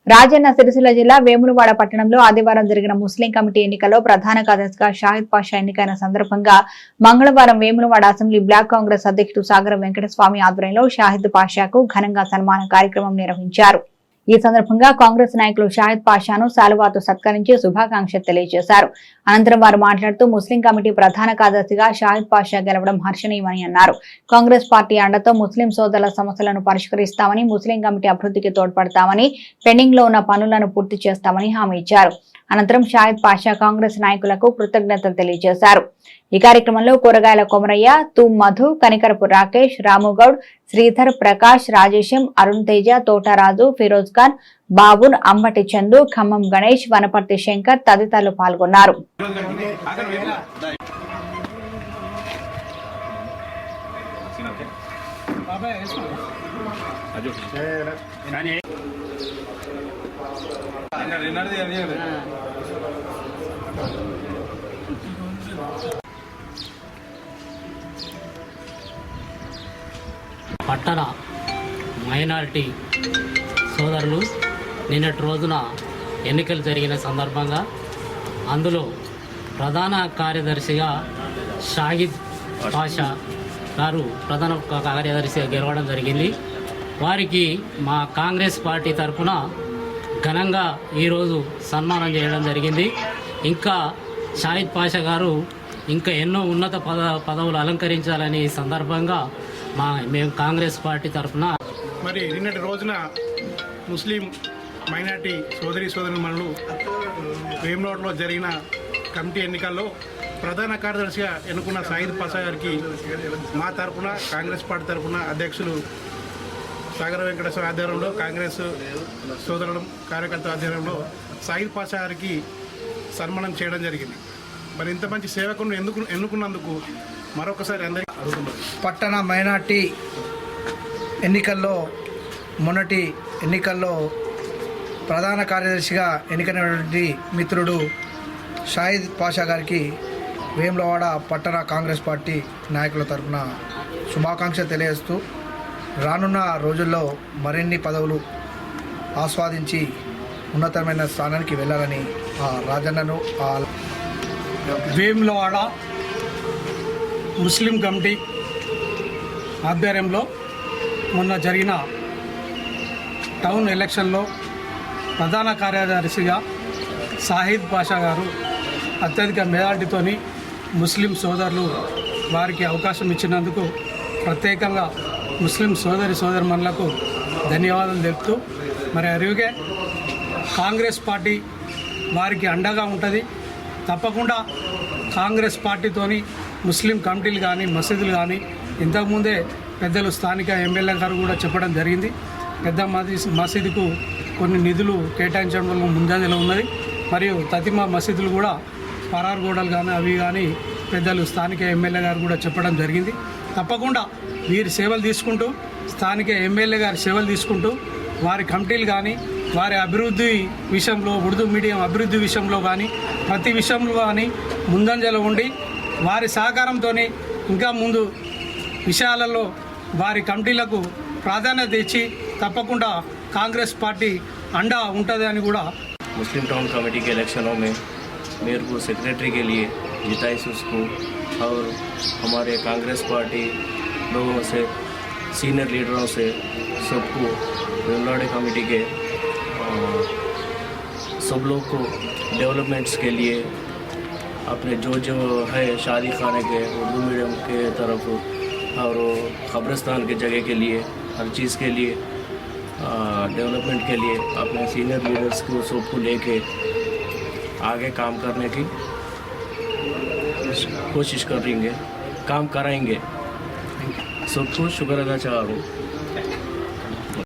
రాజన్న సిరిసిల్ల జిల్లా వేములవాడ పట్టణంలో ఆదివారం జరిగిన ముస్లిం కమిటీ ఎన్నికల్లో ప్రధాన కార్యదర్శిగా షాహిద్ పాషా ఎన్నికైన సందర్భంగా మంగళవారం వేములవాడ అసెంబ్లీ బ్లాక్ కాంగ్రెస్ అధ్యక్షుడు సాగర వెంకటస్వామి ఆధ్వర్యంలో షాహిద్ పాషాకు ఘనంగా సన్మాన కార్యక్రమం నిర్వహించారు। ఈ సందర్భంగా కాంగ్రెస్ నాయకులు షాహిద్ పాషాను శాలువాతో సత్కరించి శుభాకాంక్షలు తెలియజేశారు। అనంతరం వారు మాట్లాడుతూ ముస్లిం కమిటీ ప్రధాన కార్యదర్శిగా షాహిద్ పాషా గెలవడం హర్షణీయమని అన్నారు। కాంగ్రెస్ పార్టీ అండతో ముస్లిం సోదరుల సమస్యలను పరిష్కరిస్తామని, ముస్లిం కమిటీ అభివృద్ధికి తోడ్పడతామని, పెండింగ్ లో ఉన్న పనులను పూర్తి చేస్తామని హామీ ఇచ్చారు। అనంతరం షాహిద్ పాషా కాంగ్రెస్ నాయకులకు కృతజ్ఞతలు తెలియజేశారు। ఈ కార్యక్రమంలో కూరగాయల కొమరయ్య, తూం మధు, కనికరపు రాకేష్, రాముగౌడ్, శ్రీధర్, ప్రకాష్, రాజేశం, అరుణ్ తేజ, తోటరాజు, ఫిరోజ్ ఖాన్, బాబున్, అంబటి చందు, ఖమ్మం గణేష్, వనపర్తి శంకర్ తదితరులు పాల్గొన్నారు। పట్టణ మైనారిటీ సోదరులు నిన్నటి రోజున ఎన్నికలు జరిగిన సందర్భంగా అందులో ప్రధాన కార్యదర్శిగా షాహిద్ పాషా గారు ప్రధాన కార్యదర్శిగా గెలవడం జరిగింది। వారికి మా కాంగ్రెస్ పార్టీ తరఫున ఘనంగా ఈరోజు సన్మానం చేయడం జరిగింది। ఇంకా షాహిద్ పాషా గారు ఇంకా ఎన్నో ఉన్నత పదవులు అలంకరించాలని ఈ సందర్భంగా మేము కాంగ్రెస్ పార్టీ తరఫున మరి నిన్నటి రోజున ముస్లిం మైనార్టీ సోదరుమణులు వేములవాడలో జరిగిన కమిటీ ఎన్నికల్లో ప్రధాన కార్యదర్శిగా ఎన్నుకున్న షాహిద్ పాషా గారికి మా తరఫున కాంగ్రెస్ పార్టీ తరఫున అధ్యక్షులు సాగర వెంకటేశ్వర ఆధ్వర్యంలో కాంగ్రెస్ సోదరుల కార్యకర్త ఆధ్వర్యంలో షాహిద్ పాషా గారికి సన్మానం చేయడం జరిగింది। మరి ఇంత మంచి సేవకులను ఎన్నుకున్నందుకు మరొకసారి అందరికీ పట్టణ మైనార్టీ ఎన్నికల్లో మొన్నటి ఎన్నికల్లో ప్రధాన కార్యదర్శిగా ఎన్నికైనటువంటి మిత్రుడు షాహిద్ పాషా గారికి వేములవాడ పట్టణ కాంగ్రెస్ పార్టీ నాయకుల తరఫున శుభాకాంక్షలు తెలియజేస్తూ రానున్న రోజుల్లో మరిన్ని పదవులు ఆస్వాదించి ఉన్నతమైన స్థానానికి వెళ్ళాలని రాజన్నను వేములవాడ ముస్లిం కమిటీ ఆధ్వర్యంలో మొన్న జరిగిన టౌన్ ఎలక్షన్లో ప్రధాన కార్యదర్శిగా షాహిద్ పాషా గారు అత్యధిక మెజార్టీతోని ముస్లిం సోదరులు వారికి అవకాశం ఇచ్చినందుకు ప్రత్యేకంగా ముస్లిం సోదరుమణులకు ధన్యవాదాలు తెలుపుతూ మరి అరిగే కాంగ్రెస్ పార్టీ వారికి అండగా ఉంటుంది। తప్పకుండా కాంగ్రెస్ పార్టీతోని ముస్లిం కమిటీలు కానీ మసీదులు కానీ ఇంతకుముందే పెద్దలు స్థానిక ఎమ్మెల్యే గారు కూడా చెప్పడం జరిగింది। పెద్ద మసీదుకు కొన్ని నిధులు కేటాయించడం వల్ల ముందంజలో ఉన్నది। మరియు తతిమా మసీదులు కూడా పరారు గోడలు కానీ అవి కానీ పెద్దలు స్థానిక ఎమ్మెల్యే గారు కూడా చెప్పడం జరిగింది। తప్పకుండా వీరి సేవలు తీసుకుంటూ స్థానిక ఎమ్మెల్యే గారి సేవలు తీసుకుంటూ వారి కమిటీలు కానీ వారి అభివృద్ధి విషయంలో ఉర్దూ మీడియం అభివృద్ధి విషయంలో కానీ ప్రతి విషయంలో కానీ ముందంజలో ఉండి వారి సహకారంతో ఇంకా ముందు విషయాలలో వారి కమిటీలకు ప్రాధాన్యత ఇచ్చి తప్పకుండా कांग्रेस पार्टी अंडा उंटదని కూడా। मुस्लिम टाउन कमेटी के इलेक्शनों में मेरे को सेक्रेटरी के लिए जिताई उसको और हमारे कांग्रेस पार्टी लोगों से सीनियर लीडरों से सबको वेमुलवाड़ा कमेटी के सब लोग को डेवलपमेंट्स के लिए अपने जो है शादी खाने के उर्दू मीडियम के तरफ और कब्रिस्तान के जगह के लिए हर चीज़ के लिए डेवलपमेंट के लिए अपने सीनियर लीडर्स को सबको लेके आगे काम करने की कोशिश करेंगे, काम कराएंगे। सबको शुक्र अदा चाह रहा हूँ।